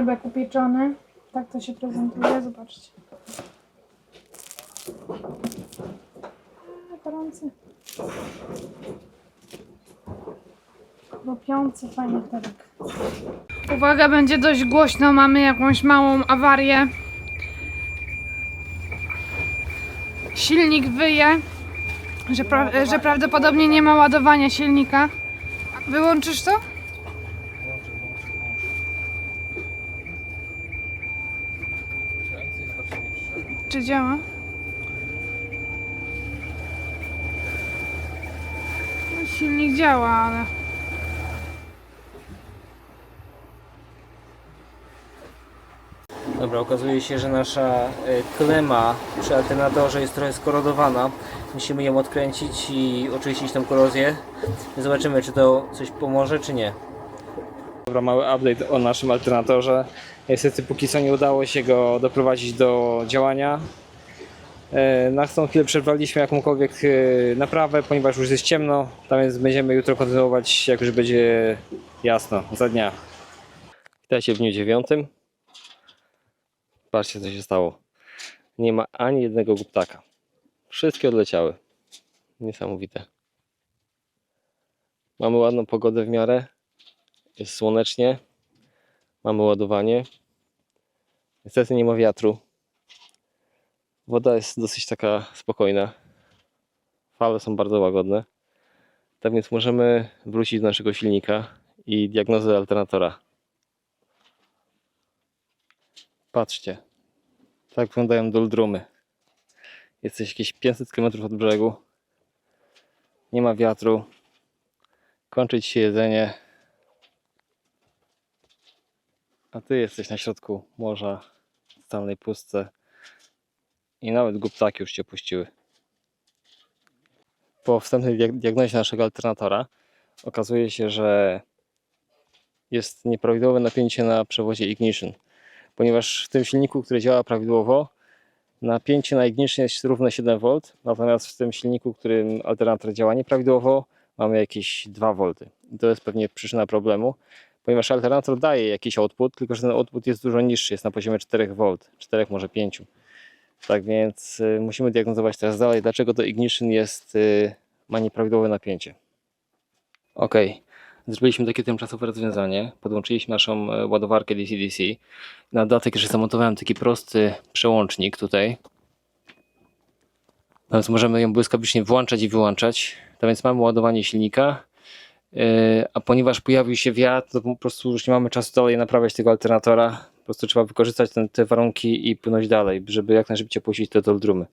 chlebek upieczony. Tak to się prezentuje, zobaczcie. Gorący. Chrupiący, fajny chlebek. Uwaga, będzie dość głośno, mamy jakąś małą awarię. Silnik wyje, że prawdopodobnie nie ma ładowania silnika. Wyłączysz to? Czy działa? No, silnik działa, ale... Dobra, okazuje się, że nasza klema przy alternatorze jest trochę skorodowana. Musimy ją odkręcić i oczyścić tą korozję. Zobaczymy, czy to coś pomoże, czy nie. Dobra, mały update o naszym alternatorze. Niestety póki co nie udało się go doprowadzić do działania. Na tą chwilę przerwaliśmy jakąkolwiek naprawę, ponieważ już jest ciemno, a więc będziemy jutro kontynuować, jak już będzie jasno, za dnia. Witajcie w dniu 9. Patrzcie, co się stało. Nie ma ani jednego ptaka. Wszystkie odleciały. Niesamowite. Mamy ładną pogodę w miarę. Jest słonecznie. Mamy ładowanie. Niestety nie ma wiatru. Woda jest dosyć taka spokojna. Fale są bardzo łagodne. Tak więc możemy wrócić do naszego silnika i diagnozy alternatora. Patrzcie. Tak wyglądają doldrumy. Jesteś jakieś 500 km od brzegu. Nie ma wiatru. Kończyć się jedzenie. A ty jesteś na środku morza, w totalnej pustce. I nawet ptaki już cię opuściły. Po wstępnej diagnozie naszego alternatora okazuje się, że jest nieprawidłowe napięcie na przewodzie ignition. Ponieważ w tym silniku, który działa prawidłowo, napięcie na ignition jest równe 7V, natomiast w tym silniku, w którym alternator działa nieprawidłowo, mamy jakieś 2V. I to jest pewnie przyczyna problemu, ponieważ alternator daje jakiś output, tylko że ten output jest dużo niższy, jest na poziomie 4V, 4 może 5. Tak więc musimy diagnozować teraz dalej, dlaczego to ignition ma nieprawidłowe napięcie. Ok, zrobiliśmy takie tymczasowe rozwiązanie. Podłączyliśmy naszą ładowarkę DC-DC. Na dodatek jeszcze zamontowałem taki prosty przełącznik tutaj. A więc możemy ją błyskawicznie włączać i wyłączać. Tak więc mamy ładowanie silnika. A ponieważ pojawił się wiatr, to po prostu już nie mamy czasu dalej naprawiać tego alternatora. Po prostu trzeba wykorzystać te warunki i płynąć dalej, żeby jak najszybciej puścić te doldrumy.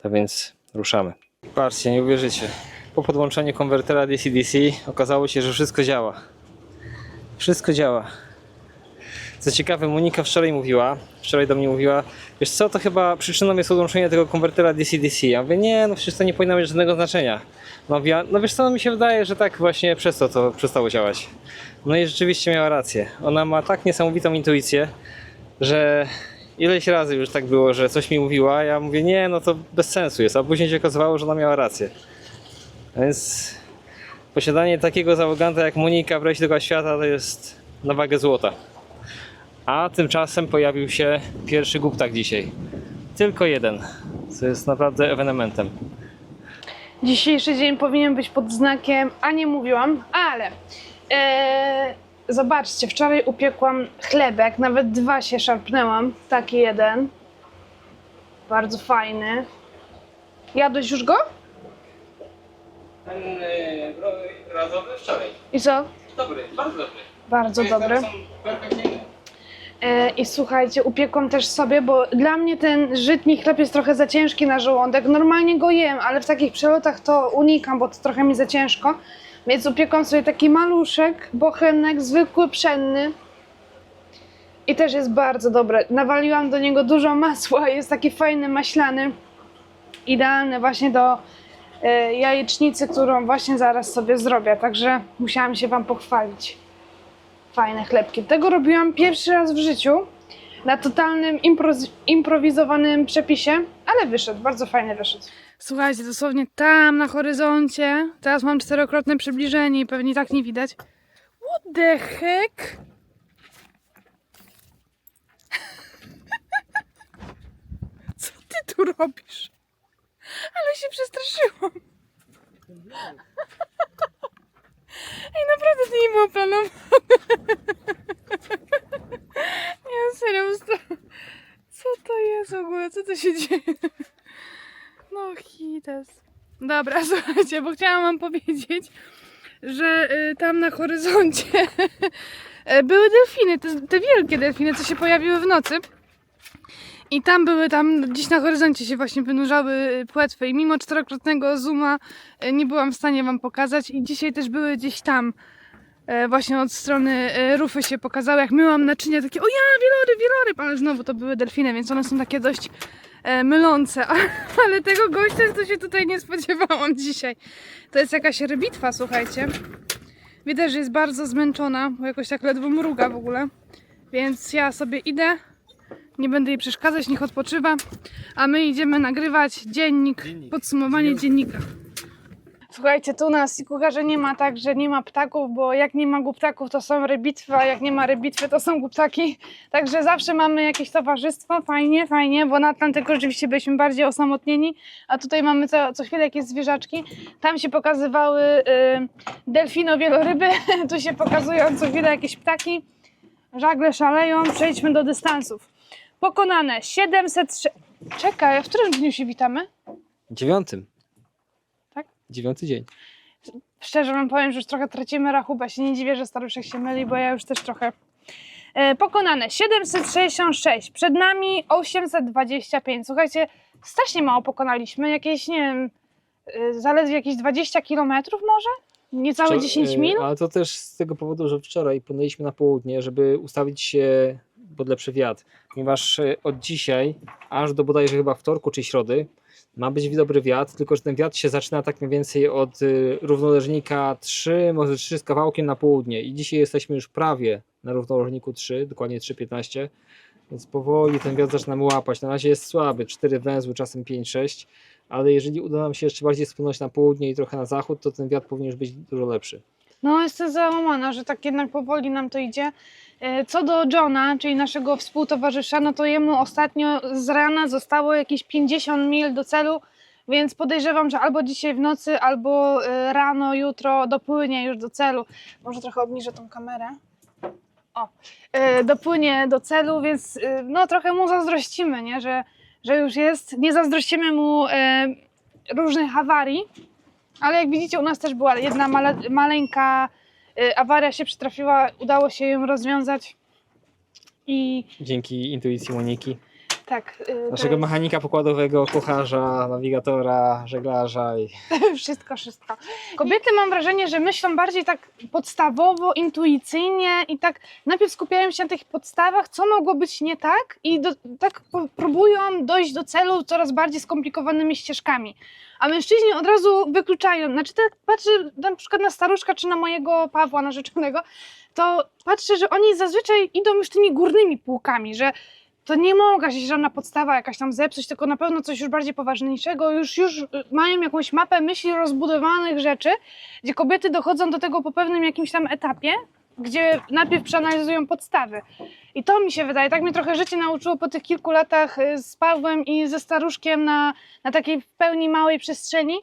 Tak więc ruszamy. Patrzcie, nie uwierzycie. Po podłączeniu konwertera DC-DC okazało się, że wszystko działa. Wszystko działa. Co ciekawe, Monika wczoraj do mnie mówiła, wiesz co, to chyba przyczyną jest odłączenie tego konwertera DC-DC. Ja mówię, nie, no przecież to nie powinno mieć żadnego znaczenia. No, no wiesz co, no mi się wydaje, że tak właśnie przez to przestało działać. No i rzeczywiście miała rację. Ona ma tak niesamowitą intuicję, że ileś razy już tak było, że coś mi mówiła, ja mówię, nie, no to bez sensu jest, a później się okazywało, że ona miała rację. A więc posiadanie takiego załoganta jak Monika w rejsie tego świata to jest na wagę złota. A tymczasem pojawił się pierwszy ptak dzisiaj. Tylko jeden, co jest naprawdę ewenementem. Dzisiejszy dzień powinien być pod znakiem, a nie mówiłam, ale zobaczcie, wczoraj upiekłam chlebek, nawet 2 się szarpnęłam, taki jeden. Bardzo fajny. Jadłeś już go? Ten razowy wczoraj. I co? Dobry, bardzo dobry. Bardzo dobry. I słuchajcie, upiekłam też sobie, bo dla mnie ten żytni chleb jest trochę za ciężki na żołądek. Normalnie go jem, ale w takich przelotach to unikam, bo to trochę mi za ciężko. Więc upiekłam sobie taki maluszek, bochenek, zwykły, pszenny. I też jest bardzo dobre. Nawaliłam do niego dużo masła, jest taki fajny, maślany. Idealny właśnie do jajecznicy, którą właśnie zaraz sobie zrobię. Także musiałam się wam pochwalić. Fajne chlebki. Tego robiłam pierwszy raz w życiu na totalnym improwizowanym przepisie, ale wyszedł, bardzo fajnie wyszedł. Słuchajcie, dosłownie tam na horyzoncie, teraz mam 4-krotne przybliżenie i pewnie tak nie widać. What the heck? ty tu robisz? Ale się przestraszyłam. Ej, naprawdę to nie było planowane. Nie, serio, co to jest w ogóle? Co to się dzieje? No, hites. Dobra, słuchajcie, bo chciałam wam powiedzieć, że tam na horyzoncie były delfiny, te wielkie delfiny, co się pojawiły w nocy. I tam gdzieś na horyzoncie się właśnie wynurzały płetwy i mimo czterokrotnego zooma nie byłam w stanie wam pokazać i dzisiaj też były gdzieś tam właśnie od strony rufy się pokazały, jak myłam naczynia, takie o ja, wieloryb, ale znowu to były delfiny, więc one są takie dość mylące, ale tego gościa to się tutaj nie spodziewałam dzisiaj. To jest jakaś rybitwa, słuchajcie. Widać, że jest bardzo zmęczona, bo jakoś tak ledwo mruga w ogóle, więc ja sobie idę. Nie będę jej przeszkadzać, niech odpoczywa. A my idziemy nagrywać dziennik. Podsumowanie dziennika. Słuchajcie, tu na Sikugarze nie ma tak, że nie ma ptaków, bo jak nie ma głuptaków, to są rybitwy, a jak nie ma rybitwy, to są głuptaki. Także zawsze mamy jakieś towarzystwo, fajnie, bo na Atlantyku rzeczywiście byliśmy bardziej osamotnieni, a tutaj mamy co chwilę jakieś zwierzaczki. Tam się pokazywały delfino, wieloryby, tu się pokazują co chwilę jakieś ptaki. Żagle szaleją, przejdźmy do dystansów. Pokonane 703. Czekaj, a w którym dniu się witamy? 9. Tak? 9 dzień. Szczerze wam powiem, że już trochę tracimy rachubę. Się nie dziwię, że staruszek się myli, bo ja już też trochę. Pokonane 766. Przed nami 825. Słuchajcie, strasznie mało pokonaliśmy. Jakieś, nie wiem, zaledwie jakieś 20 km może? Niecałe 10 minut? Ale to też z tego powodu, że wczoraj płynęliśmy na południe, żeby ustawić się pod lepszy wiatr. Ponieważ od dzisiaj, aż do bodajże chyba wtorku czy środy, ma być dobry wiatr, tylko że ten wiatr się zaczyna tak mniej więcej od równoleżnika 3, może 3 z kawałkiem na południe. I dzisiaj jesteśmy już prawie na równoleżniku 3, dokładnie 3,15. Więc powoli ten wiatr zaczynamy łapać. Na razie jest słaby, 4 węzły, czasem 5-6. Ale jeżeli uda nam się jeszcze bardziej spłynąć na południe i trochę na zachód, to ten wiatr powinien już być dużo lepszy. No jestem załamana, że tak jednak powoli nam to idzie. Co do Johna, czyli naszego współtowarzysza, no to jemu ostatnio z rana zostało jakieś 50 mil do celu, więc podejrzewam, że albo dzisiaj w nocy, albo rano, jutro dopłynie już do celu. Może trochę obniżę tą kamerę. O, dopłynie do celu, więc no trochę mu zazdrościmy, nie? Że już jest. Nie zazdrościmy mu różnych awarii, ale jak widzicie u nas też była jedna maleńka awaria się przytrafiła, udało się ją rozwiązać i Dzięki intuicji Moniki. tak. Naszego mechanika pokładowego, kucharza, nawigatora, żeglarza i Wszystko. Kobiety mam wrażenie, że myślą bardziej tak podstawowo, intuicyjnie i tak najpierw skupiają się na tych podstawach, co mogło być nie tak i tak próbują dojść do celu coraz bardziej skomplikowanymi ścieżkami. A mężczyźni od razu wykluczają. Znaczy tak patrzę na przykład na staruszka czy na mojego Pawła narzeczonego, to patrzę, że oni zazwyczaj idą już tymi górnymi półkami, że to nie mogła się żadna podstawa jakaś tam zepsuć, tylko na pewno coś już bardziej poważniejszego. Już mają jakąś mapę myśli rozbudowanych rzeczy, gdzie kobiety dochodzą do tego po pewnym jakimś tam etapie, gdzie najpierw przeanalizują podstawy. I to mi się wydaje, tak mnie trochę życie nauczyło po tych kilku latach z Pawłem i ze staruszkiem na takiej w pełni małej przestrzeni,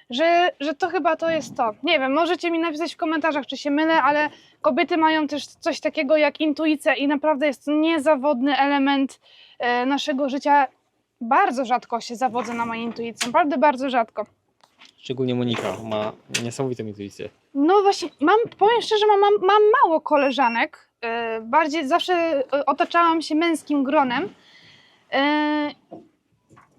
że to chyba to jest to. Nie wiem, możecie mi napisać w komentarzach, czy się mylę, ale kobiety mają też coś takiego jak intuicja i naprawdę jest to niezawodny element naszego życia. Bardzo rzadko się zawodzę na mojej intuicji, naprawdę bardzo rzadko. szczególnie Monika ma niesamowitą intuicję. No właśnie, powiem szczerze, mam mało koleżanek, bardziej zawsze otaczałam się męskim gronem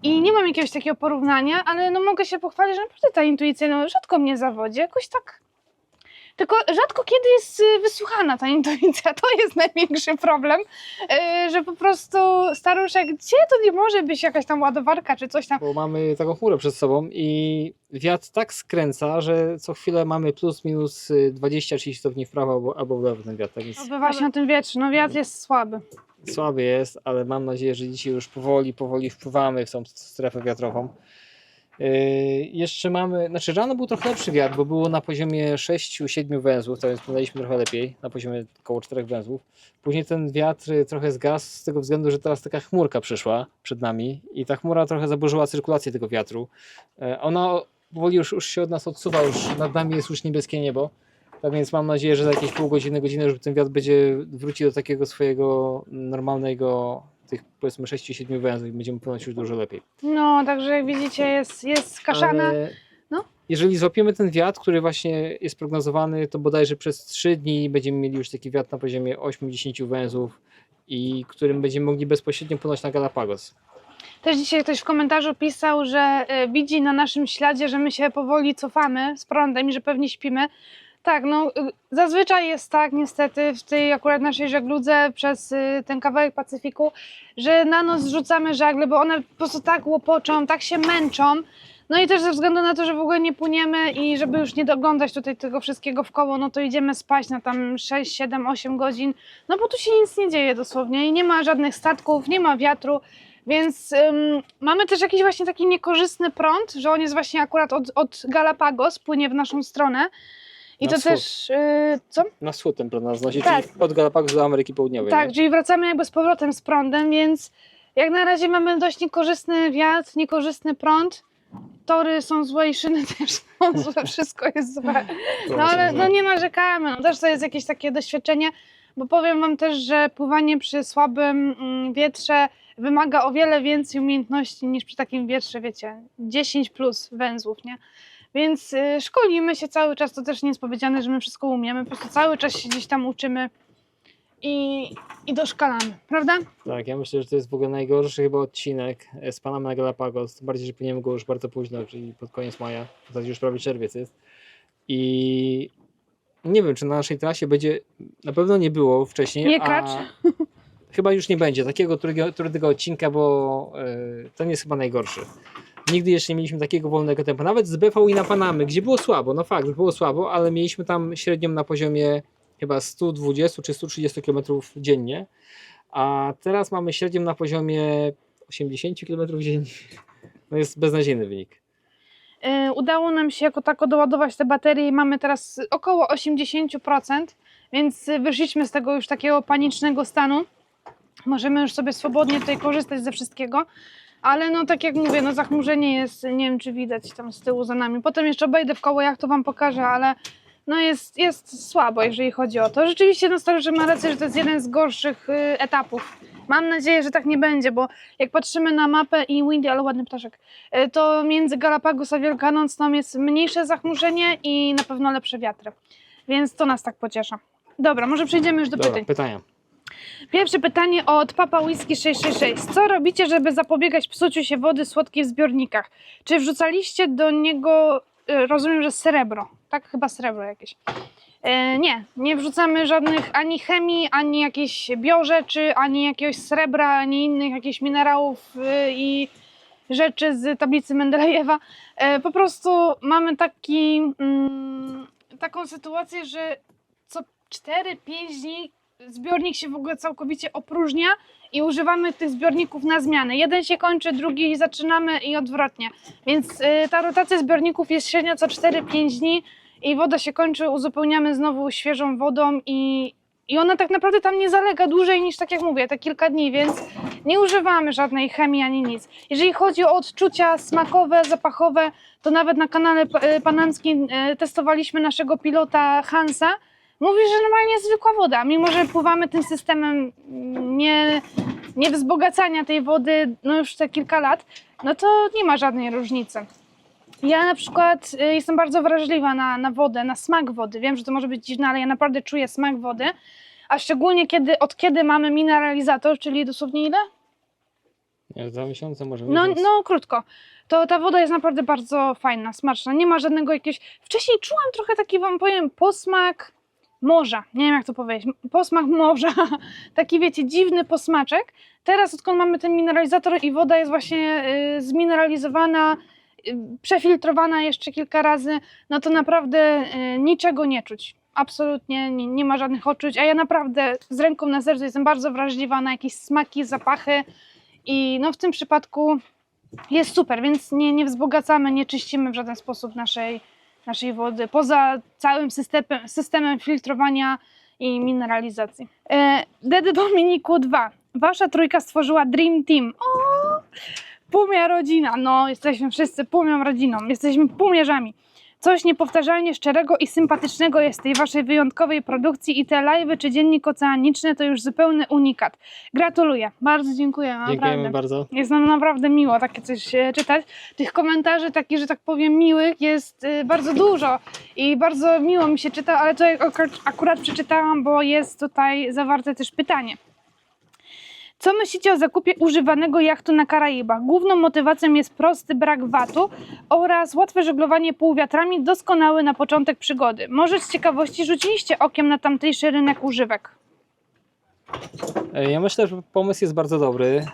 i nie mam jakiegoś takiego porównania, ale no mogę się pochwalić, że naprawdę ta intuicja no, rzadko mnie zawodzi, jakoś tak. Tylko rzadko kiedy jest wysłuchana ta intuicja, to jest największy problem, że po prostu staruszek, gdzie to nie może być jakaś tam ładowarka czy coś tam. Bo mamy taką chmurę przed sobą i wiatr tak skręca, że co chwilę mamy plus minus 20-30 stopni w prawo albo w lewo ten wiatr. Tak więc Bywa się na tym wietrze, no wiatr jest słaby. słaby jest, ale mam nadzieję, że dzisiaj już powoli wpływamy w tą strefę wiatrową. Jeszcze mamy, znaczy rano był trochę lepszy wiatr, bo było na poziomie 6-7 węzłów, to więc płynęliśmy trochę lepiej, na poziomie około 4 węzłów. Później ten wiatr trochę zgasł z tego względu, że teraz taka chmurka przyszła przed nami i ta chmura trochę zaburzyła cyrkulację tego wiatru. Ona powoli już się od nas odsuwa, już nad nami jest już niebieskie niebo. Tak więc mam nadzieję, że za jakieś pół godziny, godzinę, że ten wiatr wróci do takiego swojego normalnego, tych powiedzmy 6-7 węzłów i będziemy płynąć już dużo lepiej. No, także jak widzicie jest kaszana. Ale No. jeżeli złapiemy ten wiatr, który właśnie jest prognozowany, to bodajże przez 3 dni będziemy mieli już taki wiatr na poziomie 8-10 węzłów i którym będziemy mogli bezpośrednio płynąć na Galapagos. Też dzisiaj ktoś w komentarzu pisał, że widzi na naszym śladzie, że my się powoli cofamy z prądem i że pewnie śpimy. Tak, no zazwyczaj jest tak niestety w tej akurat naszej żegludze przez ten kawałek Pacyfiku, że na noc zrzucamy żagle, bo one po prostu tak łopoczą, tak się męczą. No i też ze względu na to, że w ogóle nie płyniemy i żeby już nie doglądać tutaj tego wszystkiego w koło, no to idziemy spać na tam 6, 7, 8 godzin, no bo tu się nic nie dzieje dosłownie i nie ma żadnych statków, nie ma wiatru. Więc mamy też jakiś właśnie taki niekorzystny prąd, że on jest właśnie akurat od Galapagos, płynie w naszą stronę. I Na to wschód. też, co? Na wschód ten prąd nas znosi, Tak. czyli od Galapagos do Ameryki Południowej. Tak, nie? czyli wracamy jakby z powrotem z prądem, więc jak na razie mamy dość niekorzystny wiatr, niekorzystny prąd. Tory są złe i szyny też są złe, wszystko jest złe. No ale no nie narzekamy, no też to jest jakieś takie doświadczenie, bo powiem wam też, że pływanie przy słabym wietrze wymaga o wiele więcej umiejętności niż przy takim wietrze, wiecie, 10 plus węzłów, nie? Więc szkolimy się cały czas, to też nie jest powiedziane, że my wszystko umiemy, po prostu cały czas się gdzieś tam uczymy i doszkalamy, prawda? Tak, ja myślę, że to jest w ogóle najgorszy chyba odcinek z Panamy na Galapagos, tym bardziej, że płyniemy go już bardzo późno, czyli pod koniec maja, w zasadzie już prawie czerwiec jest. I nie wiem, czy na naszej trasie będzie, na pewno nie było wcześniej, Nie kacz. chyba już nie będzie takiego trudnego odcinka, bo ten jest chyba najgorszy. Nigdy jeszcze nie mieliśmy takiego wolnego tempa, nawet z BVI na Panamy, gdzie było słabo, no fakt, było słabo, ale mieliśmy tam średnią na poziomie chyba 120 czy 130 km dziennie, a teraz mamy średnią na poziomie 80 km dziennie. No jest beznadziejny wynik. Udało nam się jako tako doładować te baterie i mamy teraz około 80%, więc wyszliśmy z tego już takiego panicznego stanu. Możemy już sobie swobodnie tutaj korzystać ze wszystkiego, ale no tak jak mówię, no zachmurzenie jest, nie wiem czy widać tam z tyłu za nami. Potem jeszcze obejdę w koło, jak to wam pokażę, ale no jest słabo, jeżeli chodzi o to. Rzeczywiście no Staruszek ma rację, że to jest jeden z gorszych etapów. Mam nadzieję, że tak nie będzie, bo jak patrzymy na mapę i Windy, ale ładny ptaszek, to między Galapagos a Wielkanoc tam jest mniejsze zachmurzenie i na pewno lepsze wiatry. Więc to nas tak pociesza. Dobra, może przejdziemy już do Dobra, pytań. pytania. Pierwsze pytanie od Papa Whisky 666. Co robicie, żeby zapobiegać psuciu się wody słodkiej w zbiornikach? Czy wrzucaliście do niego, rozumiem, że srebro, tak? Chyba srebro jakieś. Nie wrzucamy żadnych ani chemii, ani jakichś biorzeczy, ani jakiegoś srebra, ani innych jakichś minerałów i rzeczy z tablicy Mendelejewa. Po prostu mamy taką sytuację, że co 4-5 dni zbiornik się w ogóle całkowicie opróżnia i używamy tych zbiorników na zmianę. Jeden się kończy, drugi zaczynamy i odwrotnie. Więc ta rotacja zbiorników jest średnio co 4-5 dni i woda się kończy, uzupełniamy znowu świeżą wodą i ona tak naprawdę tam nie zalega dłużej niż, tak jak mówię, te kilka dni, więc nie używamy żadnej chemii ani nic. Jeżeli chodzi o odczucia smakowe, zapachowe, to nawet na kanale panamskim testowaliśmy naszego pilota Hansa. Mówi, że normalnie jest zwykła woda, mimo że pływamy tym systemem nie wzbogacania tej wody no już te kilka lat, no to nie ma żadnej różnicy. Ja na przykład jestem bardzo wrażliwa na wodę, na smak wody. Wiem, że to może być dziwne, ale ja naprawdę czuję smak wody. A szczególnie od kiedy mamy mineralizator, czyli dosłownie ile? Nie, 2 miesiące może No krótko. To ta woda jest naprawdę bardzo fajna, smaczna. Nie ma żadnego jakiegoś... Wcześniej czułam trochę taki, wam powiem, posmak morza. Nie wiem jak to powiedzieć. Posmak morza. Taki wiecie, dziwny posmaczek. Teraz odkąd mamy ten mineralizator i woda jest właśnie zmineralizowana, przefiltrowana jeszcze kilka razy, no to naprawdę niczego nie czuć. Absolutnie nie ma żadnych odczuć, a ja naprawdę z ręką na sercu jestem bardzo wrażliwa na jakieś smaki, zapachy i no w tym przypadku jest super, więc nie wzbogacamy, nie czyścimy w żaden sposób naszej wody, poza całym systemem filtrowania i mineralizacji. Dedy Dominiku 2. Wasza trójka stworzyła Dream Team. O! Pumia rodzina. No, jesteśmy wszyscy pumią rodziną. Jesteśmy pumierzami. Coś niepowtarzalnie szczerego i sympatycznego jest w tej waszej wyjątkowej produkcji i te live'y czy dziennik oceaniczny to już zupełny unikat. Gratuluję. Bardzo dziękuję. Dziękujemy Naprawdę. bardzo. Jest nam naprawdę miło takie coś czytać. Tych komentarzy takich, że tak powiem, miłych jest bardzo dużo i bardzo miło mi się czyta, ale to akurat przeczytałam, bo jest tutaj zawarte też pytanie. Co myślicie o zakupie używanego jachtu na Karaibach? Główną motywacją jest prosty brak VAT-u oraz łatwe żeglowanie półwiatrami, doskonały na początek przygody. Może z ciekawości rzuciliście okiem na tamtejszy rynek używek? Ja myślę, że pomysł jest bardzo dobry,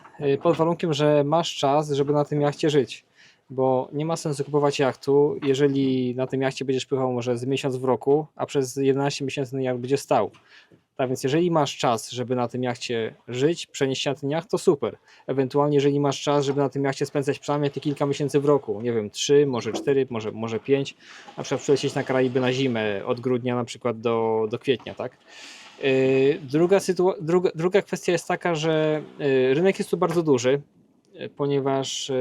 pod warunkiem, że masz czas, żeby na tym jachcie żyć. Bo nie ma sensu kupować jachtu, jeżeli na tym jachcie będziesz pływał może z miesiąc w roku, a przez 11 miesięcy ten jacht będzie stał. Tak więc jeżeli masz czas, żeby na tym jachcie żyć, przenieść się na ten jacht, to super. Ewentualnie jeżeli masz czas, żeby na tym jachcie spędzać przynajmniej te kilka miesięcy w roku, nie wiem, 3, może 4, może 5, na przykład przylecieć na Karaiby na zimę od grudnia na przykład do kwietnia, tak? Druga kwestia jest taka, że rynek jest tu bardzo duży, ponieważ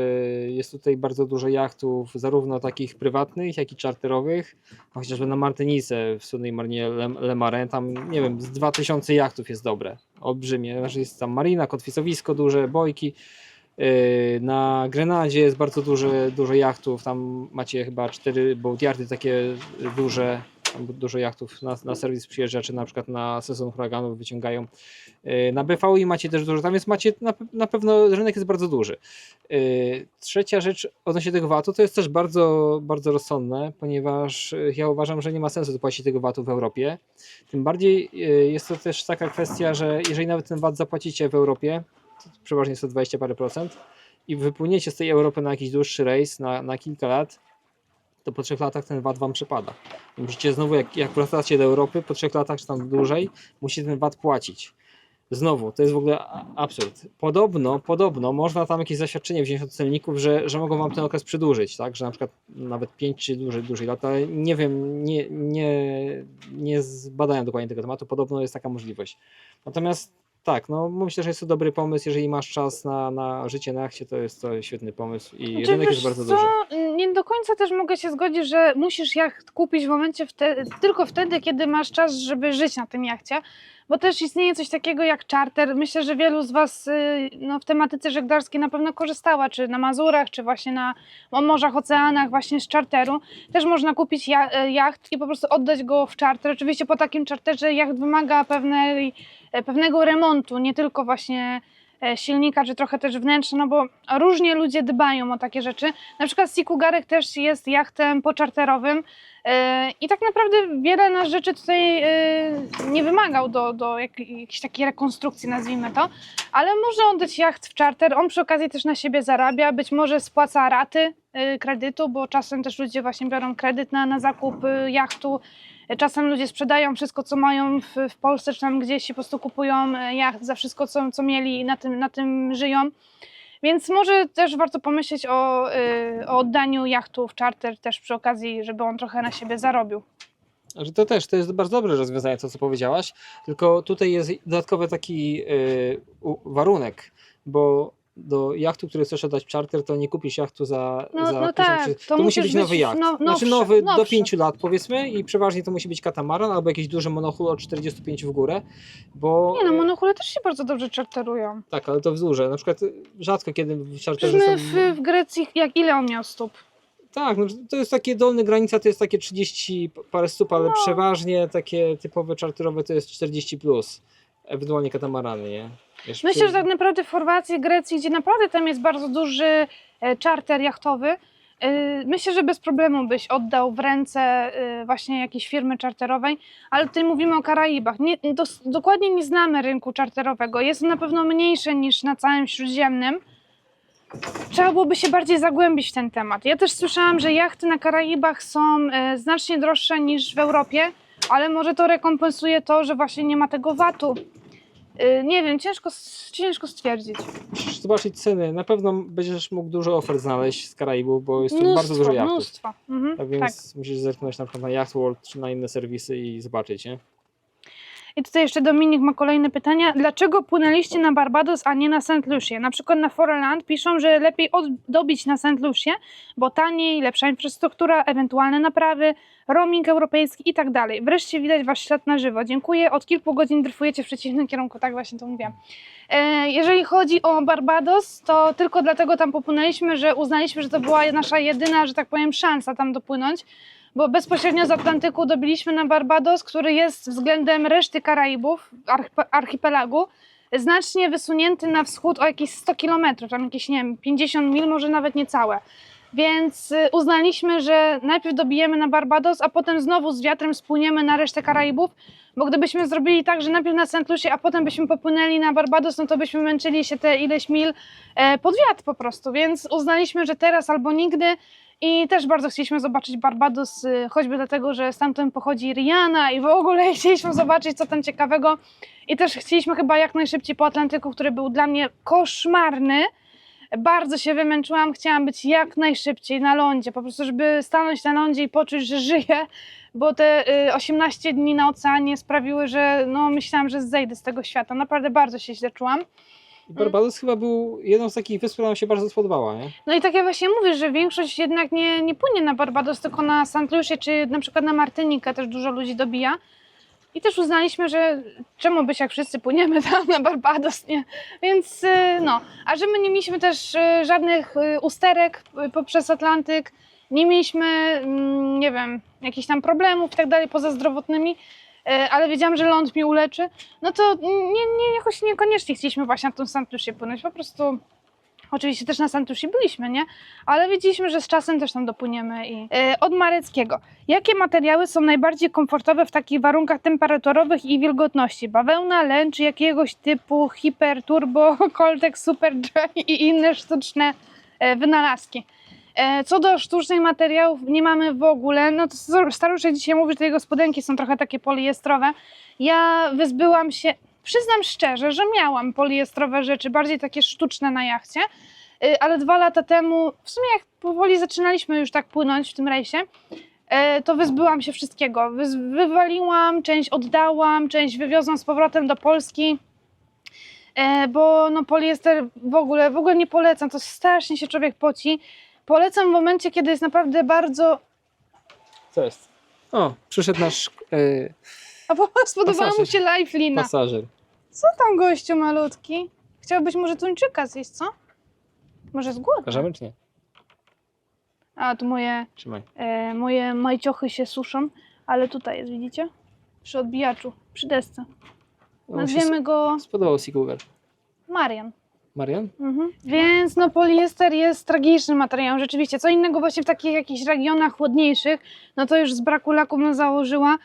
jest tutaj bardzo dużo jachtów, zarówno takich prywatnych, jak i czarterowych, chociażby na Martynice w słynnej marinie Le Marin, tam nie wiem, z 2000 jachtów jest dobre, olbrzymie, znaczy jest tam marina, kotwicowisko duże, bojki, na Grenadzie jest bardzo dużo jachtów, tam macie chyba 4 boatyardy takie duże, tam dużo jachtów na serwis przyjeżdża, czy na przykład na sezon huraganów wyciągają. Na BVI macie też dużo, tam jest macie na pewno rynek jest bardzo duży. Trzecia rzecz odnośnie tego VAT-u, to jest też bardzo, bardzo rozsądne, ponieważ ja uważam, że nie ma sensu dopłacić tego VAT-u w Europie. Tym bardziej jest to też taka kwestia, że jeżeli nawet ten VAT zapłacicie w Europie, to przeważnie jest to 20 parę procent i wypłyniecie z tej Europy na jakiś dłuższy rejs, na kilka lat, to po 3 latach ten VAT wam przypada. I musicie znowu, jak wracacie do Europy, po 3 latach czy tam dłużej, musicie ten VAT płacić. Znowu, to jest w ogóle absurd. Podobno można tam jakieś zaświadczenie wziąć od celników, że mogą wam ten okres przedłużyć, tak? Że na przykład nawet 5 czy dłużej lat, ale nie wiem, nie zbadałem dokładnie tego tematu, podobno jest taka możliwość. Natomiast tak, no myślę, że jest to dobry pomysł, jeżeli masz czas na życie na jachcie, to jest to świetny pomysł i Znaczy, rynek jest bardzo duży. Nie do końca też mogę się zgodzić, że musisz jacht kupić w momencie tylko wtedy, kiedy masz czas, żeby żyć na tym jachcie, bo też istnieje coś takiego jak czarter. Myślę, że wielu z Was w tematyce żeglarskiej na pewno korzystała, czy na Mazurach, czy właśnie na morzach, oceanach właśnie z czarteru. Też można kupić jacht i po prostu oddać go w czarter. Oczywiście po takim czarterze jacht wymaga pewnego remontu, nie tylko właśnie silnika, czy trochę też wnętrza, no bo różnie ludzie dbają o takie rzeczy. Na przykład Sikugarek też jest jachtem poczarterowym i tak naprawdę wiele nas rzeczy tutaj nie wymagał do jakiejś takiej rekonstrukcji, nazwijmy to, ale może oddać jacht w czarter, on przy okazji też na siebie zarabia, być może spłaca raty kredytu, bo czasem też ludzie właśnie biorą kredyt na zakup jachtu. Czasem ludzie sprzedają wszystko, co mają w Polsce, czy tam gdzieś po prostu kupują jacht za wszystko, co mieli i na tym żyją. Więc może też warto pomyśleć o oddaniu jachtu w czarter też przy okazji, żeby on trochę na siebie zarobił. To jest bardzo dobre rozwiązanie, to co powiedziałaś, tylko tutaj jest dodatkowy taki warunek, bo do jachtu, który chcesz oddać w charter, to nie kupisz jachtu za tak, to musi być nowy jacht. Znaczy nowy do 5 lat powiedzmy i przeważnie to musi być katamaran albo jakiś duży monohul od 45 w górę, bo... Nie no, monohule też się bardzo dobrze czarterują. Tak, ale to wzdłuże. Na przykład rzadko kiedy w charterze są... w Grecji, ile on miał stóp? Tak, no to jest takie dolne granica, to jest takie 30 parę stóp, ale przeważnie takie typowe czarterowe to jest 40 plus, ewentualnie katamarany, nie? Wiesz, Myślę, że tak naprawdę w Chorwacji, Grecji, gdzie naprawdę tam jest bardzo duży czarter jachtowy, myślę, że bez problemu byś oddał w ręce właśnie jakiejś firmy czarterowej, ale tutaj mówimy o Karaibach. Dokładnie nie znamy rynku czarterowego, jest on na pewno mniejszy niż na całym Śródziemnym. Trzeba byłoby się bardziej zagłębić w ten temat. Ja też słyszałam, że jachty na Karaibach są znacznie droższe niż w Europie, ale może to rekompensuje to, że właśnie nie ma tego VAT-u. Nie wiem, ciężko stwierdzić. musisz zobaczyć ceny. Na pewno będziesz mógł dużo ofert znaleźć z Karaibów, bo jest tu bardzo dużo jachtów. Mnóstwo. Mhm, Tak więc musisz zerknąć na przykład na Yacht World czy na inne serwisy i zobaczyć, nie? I tutaj jeszcze Dominik ma kolejne pytania. Dlaczego płynęliście na Barbados, a nie na St. Lucie? Na przykład na Foreland piszą, że lepiej dobić na St. Lucie, bo taniej, lepsza infrastruktura, ewentualne naprawy, roaming europejski i tak dalej. Wreszcie widać wasz ślad na żywo. Dziękuję. Od kilku godzin dryfujecie w przeciwnym kierunku. Tak właśnie to mówiłam. Jeżeli chodzi o Barbados, to tylko dlatego tam popłynęliśmy, że uznaliśmy, że to była nasza jedyna, że tak powiem, szansa tam dopłynąć. Bo bezpośrednio z Atlantyku dobiliśmy na Barbados, który jest względem reszty Karaibów, archipelagu, znacznie wysunięty na wschód o jakieś 100 km, tam jakieś, nie wiem, 50 mil, może nawet niecałe. Więc uznaliśmy, że najpierw dobijemy na Barbados, a potem znowu z wiatrem spłyniemy na resztę Karaibów, bo gdybyśmy zrobili tak, że najpierw na St. Lucie, a potem byśmy popłynęli na Barbados, no to byśmy męczyli się te ileś mil pod wiatr po prostu, więc uznaliśmy, że teraz albo nigdy. I też bardzo chcieliśmy zobaczyć Barbados, choćby dlatego, że stamtąd pochodzi Rihanna i w ogóle chcieliśmy zobaczyć, co tam ciekawego. I też chcieliśmy chyba jak najszybciej po Atlantyku, który był dla mnie koszmarny. Bardzo się wymęczyłam, chciałam być jak najszybciej na lądzie, po prostu żeby stanąć na lądzie i poczuć, że żyję, bo te 18 dni na oceanie sprawiły, że no, myślałam, że zejdę z tego świata. Naprawdę bardzo się źle czułam. Barbados chyba był jedną z takich wysp, która nam się bardzo spodobała, nie? No i tak ja właśnie mówię, że większość jednak nie płynie na Barbados, tylko na St. Lucie, czy na przykład na Martynikę też dużo ludzi dobija. I też uznaliśmy, że czemu być jak wszyscy płyniemy tam na Barbados, nie? Więc no, a że my nie mieliśmy też żadnych usterek poprzez Atlantyk, nie mieliśmy, nie wiem, jakichś tam problemów i tak dalej poza zdrowotnymi, ale wiedziałam, że ląd mi uleczy, no to jakoś niekoniecznie chcieliśmy właśnie na tą St. Lucie płynąć, po prostu oczywiście też na St. Lucie byliśmy, nie? Ale wiedzieliśmy, że z czasem też tam dopłyniemy. Od Mareckiego. Jakie materiały są najbardziej komfortowe w takich warunkach temperaturowych i wilgotności? Bawełna, len czy jakiegoś typu hiper, turbo, Coltex, super dry i inne sztuczne wynalazki? Co do sztucznych materiałów nie mamy w ogóle, no to staruszek dzisiaj mówi, że te jego spodenki są trochę takie poliestrowe. Ja wyzbyłam się, przyznam szczerze, że miałam poliestrowe rzeczy, bardziej takie sztuczne na jachcie, ale 2 lata temu, w sumie jak powoli zaczynaliśmy już tak płynąć w tym rejsie, to wyzbyłam się wszystkiego. Wywaliłam, część oddałam, część wywiozłam z powrotem do Polski, bo no poliester w ogóle nie polecam, to strasznie się człowiek poci. Polecam w momencie, kiedy jest naprawdę bardzo... Co jest? O, przyszedł nasz A spodobała mu się lifelina. pasażer. Co tam gościu malutki? Chciałbyś może tuńczyka zjeść, co? Może jest głodny? Pokażemy czy nie? A tu Trzymaj. moje majciochy się suszą, ale tutaj jest, widzicie? Przy odbijaczu, przy desce. Nazwiemy go Spodobał się Google. Marian. Marian? Więc no poliester jest tragicznym materiałem, rzeczywiście. Co innego właśnie w takich jakichś regionach chłodniejszych, no to już z braku laku bym założyła.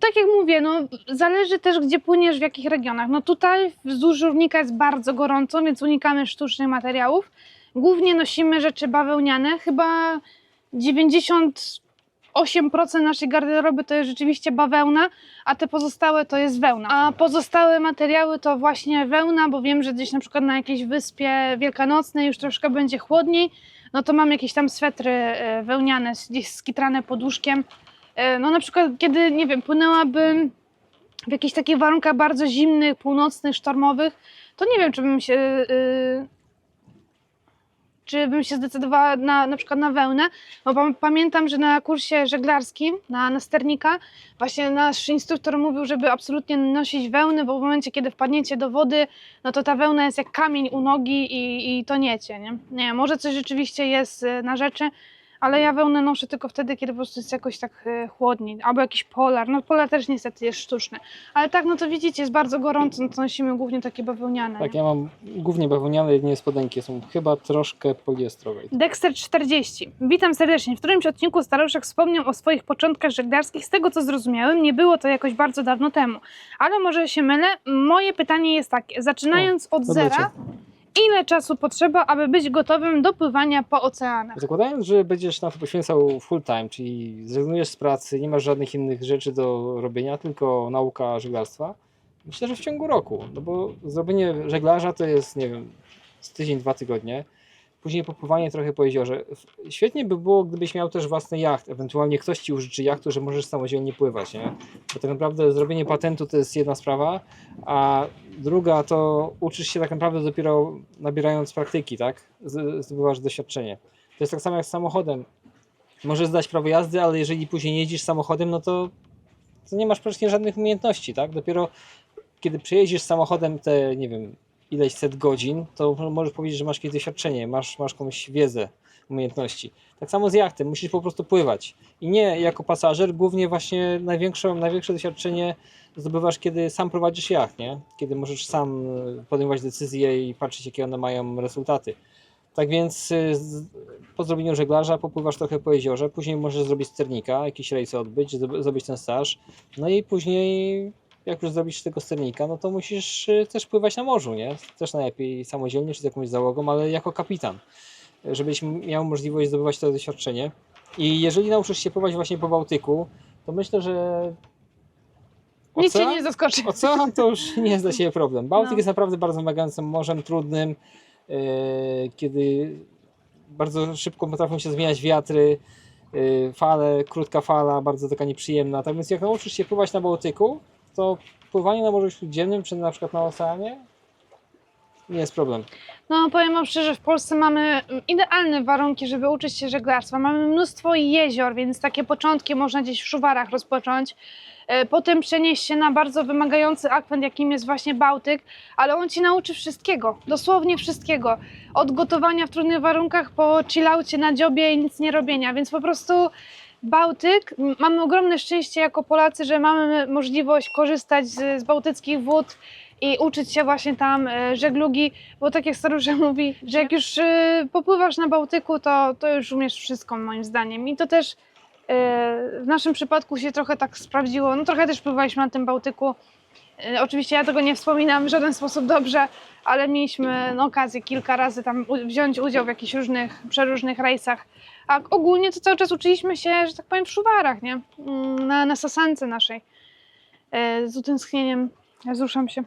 Tak jak mówię, no zależy też gdzie płyniesz, w jakich regionach. No tutaj wzdłuż równika jest bardzo gorąco, więc unikamy sztucznych materiałów. Głównie nosimy rzeczy bawełniane, chyba 98% naszej garderoby to jest rzeczywiście bawełna, a te pozostałe to jest wełna. A pozostałe materiały to właśnie wełna, bo wiem, że gdzieś na przykład na jakiejś wyspie wielkanocnej już troszkę będzie chłodniej, no to mam jakieś tam swetry wełniane, gdzieś skitrane pod łóżkiem. No na przykład kiedy, nie wiem, płynęłabym w jakichś takich warunkach bardzo zimnych, północnych, sztormowych, to nie wiem, czy bym się zdecydowała na przykład na wełnę, bo pamiętam, że na kursie żeglarskim, na sternika, właśnie nasz instruktor mówił, żeby absolutnie nosić wełny, bo w momencie, kiedy wpadniecie do wody, no to ta wełna jest jak kamień u nogi i toniecie, nie? Nie, może coś rzeczywiście jest na rzeczy, ale ja wełnę noszę tylko wtedy, kiedy po prostu jest jakoś tak chłodniej, albo jakiś polar, no polar też niestety jest sztuczny, ale tak, no to widzicie, jest bardzo gorąco, no to nosimy głównie takie bawełniane. Tak, nie? ja mam głównie bawełniane, jedynie spodenki są chyba troszkę poliestrowe. Dexter 40. Witam serdecznie. W którymś odcinku Staruszek wspomniał o swoich początkach żeglarskich. Z tego co zrozumiałem, nie było to jakoś bardzo dawno temu. Ale może się mylę. Moje pytanie jest takie. Zaczynając od zera, ile czasu potrzeba, aby być gotowym do pływania po oceanach? Zakładając, że będziesz na to poświęcał full time, czyli zrezygnujesz z pracy, nie masz żadnych innych rzeczy do robienia, tylko nauka żeglarstwa, myślę, że w ciągu roku, no bo zrobienie żeglarza to jest, nie wiem, z tydzień, 2 tygodnie. Później popływanie trochę po jeziorze. Świetnie by było, gdybyś miał też własny jacht, ewentualnie ktoś ci użyczy jachtu, że możesz samodzielnie pływać, nie? Bo tak naprawdę zrobienie patentu to jest jedna sprawa, a druga to uczysz się tak naprawdę dopiero nabierając praktyki, tak? Zdobywasz doświadczenie. To jest tak samo jak z samochodem. Możesz zdać prawo jazdy, ale jeżeli później jeździsz samochodem, no to nie masz praktycznie żadnych umiejętności, tak? Dopiero kiedy przejeździsz samochodem te, nie wiem, ileś set godzin, to możesz powiedzieć, że masz jakieś doświadczenie, masz komuś wiedzę, umiejętności. Tak samo z jachtem, musisz po prostu pływać. I nie jako pasażer, głównie właśnie największe doświadczenie zdobywasz, kiedy sam prowadzisz jacht, nie? Kiedy możesz sam podejmować decyzje i patrzeć, jakie one mają rezultaty. Tak więc po zrobieniu żeglarza popływasz trochę po jeziorze, później możesz zrobić sternika, jakiś rejs odbyć, zrobić ten staż, no i później jak już zrobisz tego sternika, no to musisz też pływać na morzu, nie? Też najlepiej samodzielnie, czy z jakąś załogą, ale jako kapitan, żebyś miał możliwość zdobywać to doświadczenie. I jeżeli nauczysz się pływać właśnie po Bałtyku, to myślę, że Nic cię nie zaskoczy. ocean to już nie jest dla Ciebie problem. Bałtyk No. jest naprawdę bardzo wymagającym morzem, trudnym, kiedy bardzo szybko potrafią się zmieniać wiatry, fale, krótka fala, bardzo taka nieprzyjemna. Tak więc jak nauczysz się pływać na Bałtyku, to pływanie na Morzu Śródziemnym, czy na przykład na oceanie, nie jest problem. No powiem wam szczerze, w Polsce mamy idealne warunki, żeby uczyć się żeglarstwa. Mamy mnóstwo jezior, więc takie początki można gdzieś w Szuwarach rozpocząć. Potem przenieść się na bardzo wymagający akwent, jakim jest właśnie Bałtyk, ale on ci nauczy wszystkiego, dosłownie wszystkiego. Od gotowania w trudnych warunkach po chillaucie na dziobie i nic nie robienia, więc po prostu Bałtyk, mamy ogromne szczęście jako Polacy, że mamy możliwość korzystać z bałtyckich wód i uczyć się właśnie tam żeglugi, bo tak jak staruszek mówi, że jak już popływasz na Bałtyku, to już umiesz wszystko moim zdaniem. I to też w naszym przypadku się trochę tak sprawdziło. No trochę też pływaliśmy na tym Bałtyku. Oczywiście ja tego nie wspominam w żaden sposób dobrze, ale mieliśmy okazję kilka razy tam wziąć udział w jakichś przeróżnych rejsach. A ogólnie to cały czas uczyliśmy się, że tak powiem, w Szuwarach, nie? Na Sasance naszej. Z utęsknieniem wzruszam się.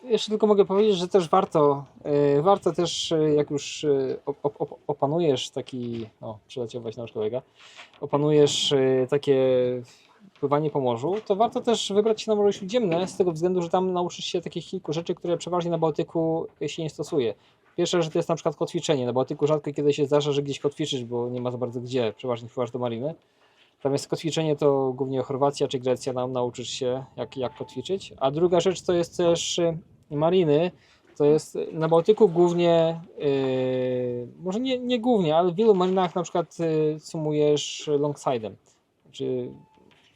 Jeszcze tylko mogę powiedzieć, że też warto też, jak już opanujesz taki, przyleciał właśnie nasz kolega, opanujesz takie pływanie po morzu, to warto też wybrać się na Morze Śródziemne, z tego względu, że tam nauczysz się takich kilku rzeczy, które przeważnie na Bałtyku się nie stosuje. Pierwsza rzecz to jest na przykład kotwiczenie. Na Bałtyku rzadko kiedy się zdarza, że gdzieś kotwiczysz, bo nie ma za bardzo gdzie, przeważnie pływasz do mariny. Natomiast kotwiczenie to głównie Chorwacja czy Grecja nauczysz się jak kotwiczyć. A druga rzecz to jest też mariny. To jest na Bałtyku głównie, może nie głównie, ale w wielu marynach na przykład sumujesz longside'em, czy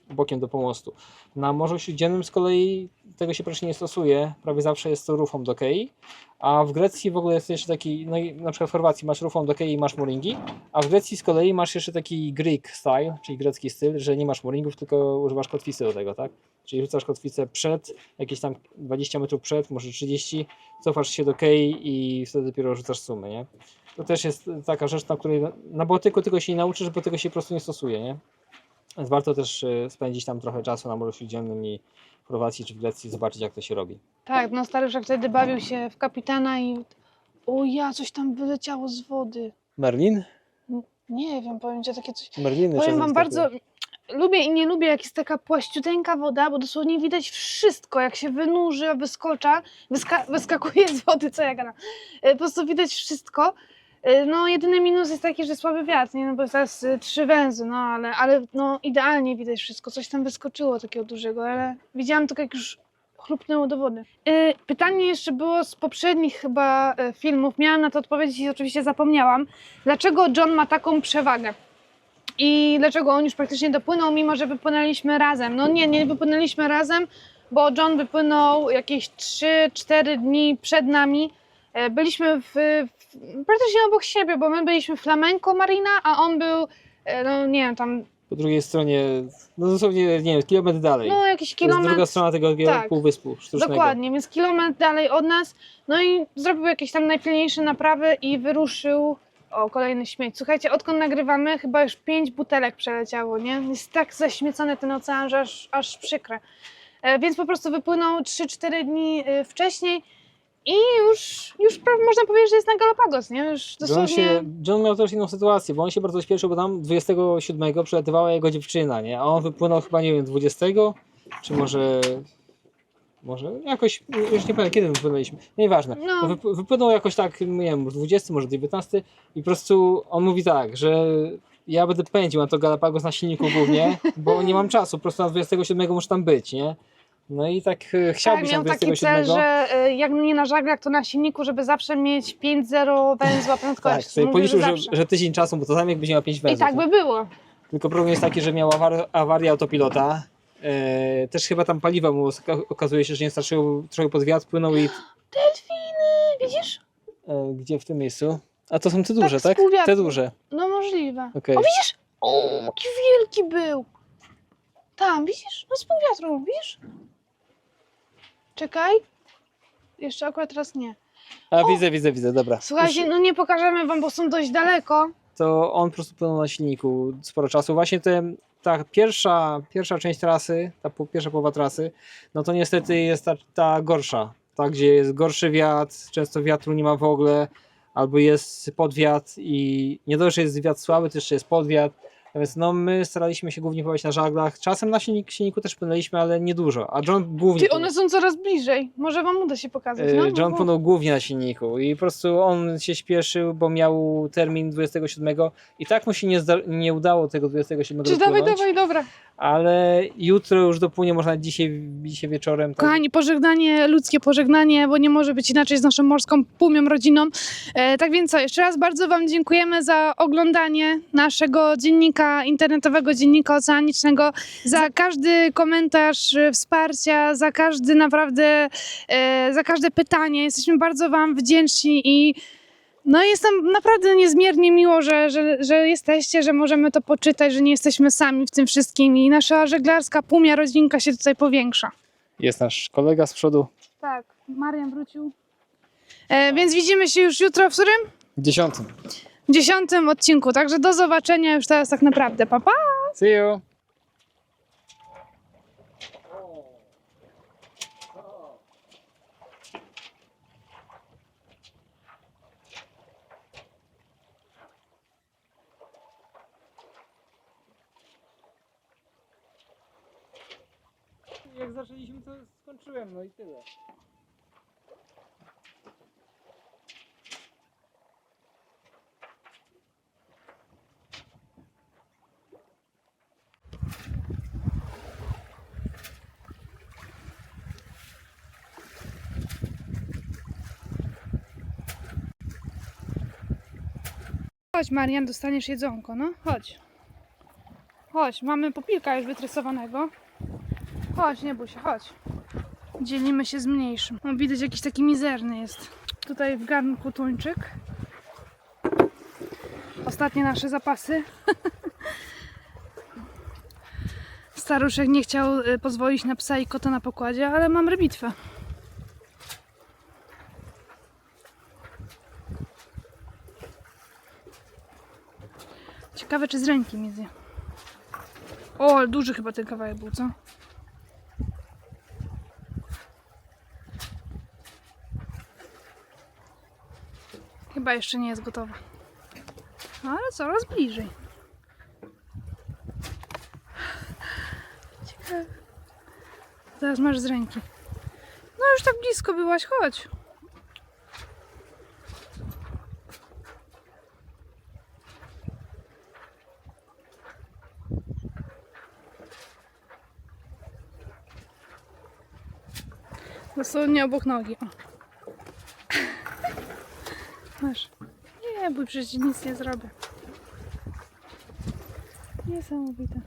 bokiem do pomostu. Na Morzu Śródziemnym z kolei tego się praktycznie nie stosuje, prawie zawsze jest to rufą do kei, a w Grecji w ogóle jest jeszcze taki, no i na przykład w Chorwacji masz rufą do kei i masz mooringi, a w Grecji z kolei masz jeszcze taki Greek style, czyli grecki styl, że nie masz mooringów, tylko używasz kotwicy do tego, tak? Czyli rzucasz kotwicę przed, jakieś tam 20 metrów przed, może 30, cofasz się do kei i wtedy dopiero rzucasz sumy, nie? To też jest taka rzecz, na której na Bałtyku tego się nie nauczysz, bo tego się po prostu nie stosuje, nie? Więc warto też spędzić tam trochę czasu na Morzu Śródziemnym i w Chorwacji czy w Grecji zobaczyć, jak to się robi. Tak, no staruszek wtedy bawił się w kapitana i coś tam wyleciało z wody. Merlin? Nie wiem, powiem ci takie coś. Merliny Powiem czasem wam bardzo, lubię i nie lubię, jak jest taka płaściuteńka woda, bo dosłownie widać wszystko, jak się wynurzy, wyskakuje z wody, co ja gadam. Po prostu widać wszystko. No jedyny minus jest taki, że słaby wiatr, nie? No bo jest teraz 3 węzy, no ale no idealnie widać wszystko. Coś tam wyskoczyło takiego dużego, ale widziałam tylko jak już chlupnęło do wody. Pytanie jeszcze było z poprzednich chyba filmów, miałam na to odpowiedzieć i oczywiście zapomniałam. Dlaczego John ma taką przewagę? I dlaczego on już praktycznie dopłynął, mimo że wypłynęliśmy razem? No nie wypłynęliśmy razem, bo John wypłynął jakieś 3-4 dni przed nami. Byliśmy praktycznie obok siebie, bo my byliśmy Flamenco Marina, a on był, no nie wiem, tam... Po drugiej stronie, no dosłownie, nie wiem, kilometr dalej. No jakiś To jest kilometr. druga strona tego tak, półwyspu sztucznego. Dokładnie, więc kilometr dalej od nas. No i zrobił jakieś tam najpilniejsze naprawy i wyruszył. O, kolejny śmieć. Słuchajcie, odkąd nagrywamy, chyba już 5 butelek przeleciało, nie? Jest tak zaśmiecony ten ocean, że aż przykre. Więc po prostu wypłynął 3-4 dni wcześniej i już można powiedzieć, że jest na Galapagos, nie? Już dosłownie... John miał też inną sytuację, bo on się bardzo śpieszył, bo tam 27 przylatywała jego dziewczyna, nie? A on wypłynął chyba, nie wiem, 20, czy może jakoś, już nie pamiętam kiedy wypłynęliśmy, nieważne. No. Wypłynął jakoś tak, nie wiem, 20, może 19 i po prostu on mówi tak, że ja będę pędził na to Galapagos na silniku głównie, bo nie mam czasu, po prostu na 27 muszę tam być, nie? No i tak chciał Tak, być na miał taki 27. cel, że jak nie na żaglach, to na silniku, żeby zawsze mieć 5,0 węzła prędkości. Tak, sobie Mówił, policzył, że że tydzień czasu, bo to tam jakbyś miał 5 I węzłów. tak by było. Tylko problem jest taki, że miał awarię autopilota. Też chyba tam paliwa mu okazuje się, że nie starczyło, trochę pod wiatr płynął i... Delfiny, widzisz? Gdzie w tym miejscu? A to są te duże, tak? z półwiatru. Te duże. No możliwe. Okej. O, widzisz? O, jaki wielki był. Tam, widzisz? No z półwiatru, widzisz? Czekaj. Jeszcze akurat teraz nie. A widzę, dobra. Słuchajcie, no nie pokażemy wam, bo są dość daleko. To on po prostu płynął na silniku sporo czasu. Właśnie ta pierwsza część trasy, pierwsza połowa trasy, no to niestety jest ta gorsza. Ta, gdzie jest gorszy wiatr, często wiatru nie ma w ogóle, albo jest podwiat i nie dość, że jest wiatr słaby, to jeszcze jest podwiat. Natomiast no, my staraliśmy się głównie pływać na żaglach. Czasem na silniku też płynęliśmy, ale niedużo. A John głównie. Ty, one są coraz bliżej. Może wam uda się pokazać. No, John płynął głównie na silniku i po prostu on się śpieszył, bo miał termin 27 i tak mu się nie udało tego 27 Czy dopłynąć, dawaj, dobra. ale jutro już dopłynie, można dzisiaj wieczorem. Tak. Kochani, pożegnanie, ludzkie pożegnanie, bo nie może być inaczej z naszą morską pumią rodziną. Tak więc co, jeszcze raz bardzo wam dziękujemy za oglądanie naszego dziennika, internetowego dziennika oceanicznego, za każdy komentarz, wsparcia, za każdy naprawdę, za każde pytanie. Jesteśmy bardzo wam wdzięczni i no jest nam naprawdę niezmiernie miło, że jesteście, że możemy to poczytać, że nie jesteśmy sami w tym wszystkim i nasza żeglarska pumia rodzinka się tutaj powiększa. Jest nasz kolega z przodu. Tak, Marian wrócił. Więc widzimy się już jutro w którym? 10. W 10 odcinku, także do zobaczenia już teraz tak naprawdę. Pa, pa! See you! Jak zaczęliśmy, to skończyłem, no i tyle. Chodź Marian, dostaniesz jedzonko, no chodź. Chodź, mamy popilka już wytresowanego. Chodź, nie bój się, chodź. Dzielimy się z mniejszym. No, widać jakiś taki mizerny jest. Tutaj w garnku tuńczyk. Ostatnie nasze zapasy. Staruszek nie chciał pozwolić na psa i kota na pokładzie, ale mam rybitwę. Ciekawe, czy z ręki mi zje. O, ale duży chyba ten kawałek był, co? Chyba jeszcze nie jest gotowa. Ale coraz bliżej. Ciekawe. Teraz masz z ręki. No już tak blisko byłaś, chodź. Dosłownie obok nogi. O. Masz. Nie bój, przecież nic nie zrobię. Niesamowite.